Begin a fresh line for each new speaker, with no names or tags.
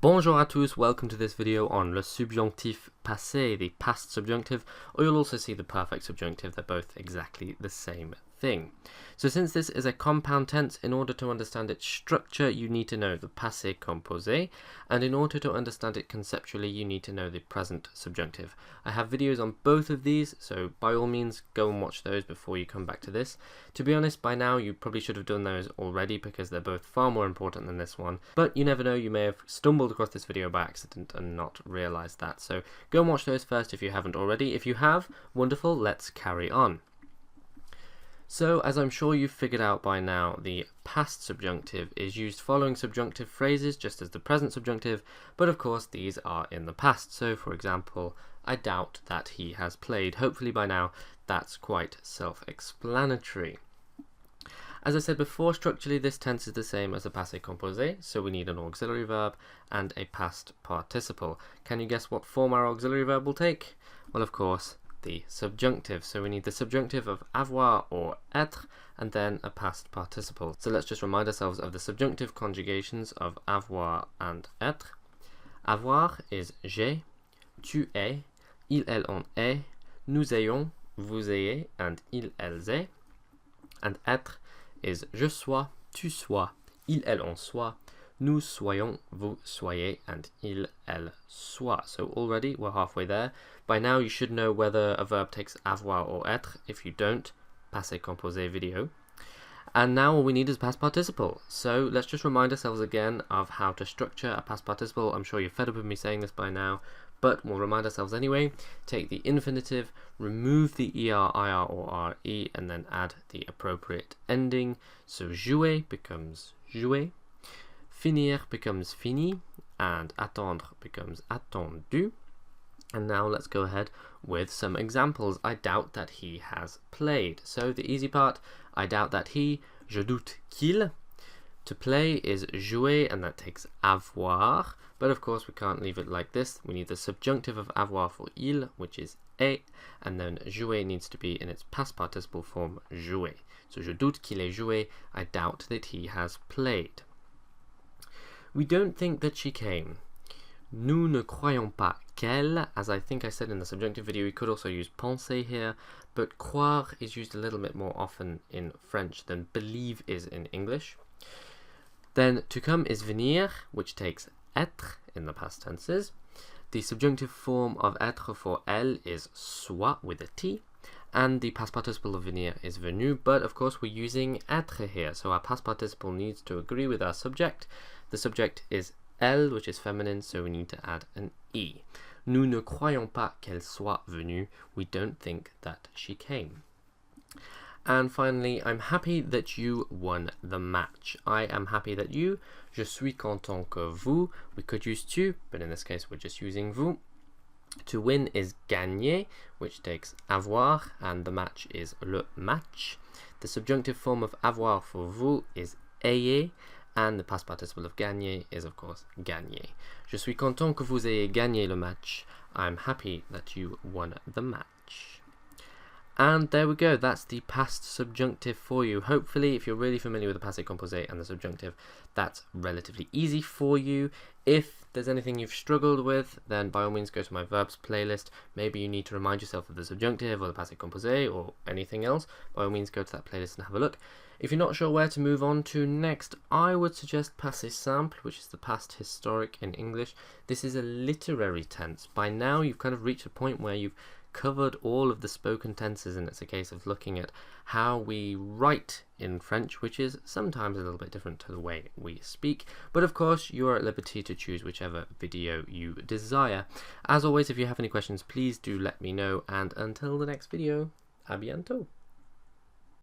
Bonjour à tous, welcome to this video on le subjonctif passé, the past subjunctive, or you'll also see the perfect subjunctive. They're both exactly the same thing. So since this is a compound tense, in order to understand its structure, you need to know the passé composé, and in order to understand it conceptually, you need to know the present subjunctive. I have videos on both of these, so by all means, go and watch those before you come back to this. To be honest, by now, you probably should have done those already because they're both far more important than this one, but you never know, you may have stumbled across this video by accident and not realized that. So go and watch those first if you haven't already. If you have, wonderful, let's carry on. So, as I'm sure you've figured out by now, the past subjunctive is used following subjunctive phrases just as the present subjunctive, but of course these are in the past. So, for example, I doubt that he has played. Hopefully by now that's quite self-explanatory. As I said before, structurally this tense is the same as the passé composé, so we need an auxiliary verb and a past participle. Can you guess what form our auxiliary verb will take? Well, of course, the subjunctive. So we need the subjunctive of avoir or être and then a past participle. So let's just remind ourselves of the subjunctive conjugations of avoir and être. Avoir is j'ai, tu es, il, elle, on est, nous ayons, vous ayez, and il, elles aient. And être is je sois, tu sois, il, elle, on soit, nous soyons, vous soyez, and il, elle, soit. So already we're halfway there. By now you should know whether a verb takes avoir or être. If you don't, passé composé video. And now all we need is past participle. So let's just remind ourselves again of how to structure a past participle. I'm sure you're fed up with me saying this by now, but we'll remind ourselves anyway. Take the infinitive, remove the er, ir, or re, and then add the appropriate ending. So jouer becomes joué, finir becomes fini, and attendre becomes attendu. And now let's go ahead with some examples. I doubt that he has played. So the easy part, I doubt that he, je doute qu'il. To play is jouer, and that takes avoir. But of course we can't leave it like this. We need the subjunctive of avoir for il, which is est, and then jouer needs to be in its past participle form, jouer. So je doute qu'il ait joué, I doubt that he has played. We don't think that she came. Nous ne croyons pas qu'elle, as I think I said in the subjunctive video, we could also use penser here, but croire is used a little bit more often in French than believe is in English. Then to come is venir, which takes être in the past tenses. The subjunctive form of être for elle is soit with a T, and the past participle of venir is venu, but of course we're using être here, so our past participle needs to agree with our subject. The subject is elle, which is feminine, so we need to add an e. Nous ne croyons pas qu'elle soit venue. We don't think that she came. And finally, I'm happy that you won the match. I am happy that you. Je suis content que vous. We could use tu, but in this case we're just using vous. To win is gagner, which takes avoir, and the match is le match. The subjunctive form of avoir for vous is ayez, and the past participle of gagner is of course gagner. Je suis content que vous ayez gagné le match. I'm happy that you won the match. And there we go, that's the past subjunctive for you. Hopefully, if you're really familiar with the passé composé and the subjunctive, that's relatively easy for you. If there's anything you've struggled with, then by all means go to my verbs playlist. Maybe you need to remind yourself of the subjunctive or the passé composé or anything else. By all means go to that playlist and have a look. If you're not sure where to move on to next, I would suggest passé simple, which is the past historic in English. This is a literary tense. By now you've kind of reached a point where you've covered all of the spoken tenses, and it's a case of looking at how we write in French, which is sometimes a little bit different to the way we speak. But of course, you are at liberty to choose whichever video you desire. As always, if you have any questions, please do let me know, and until the next video, à bientôt!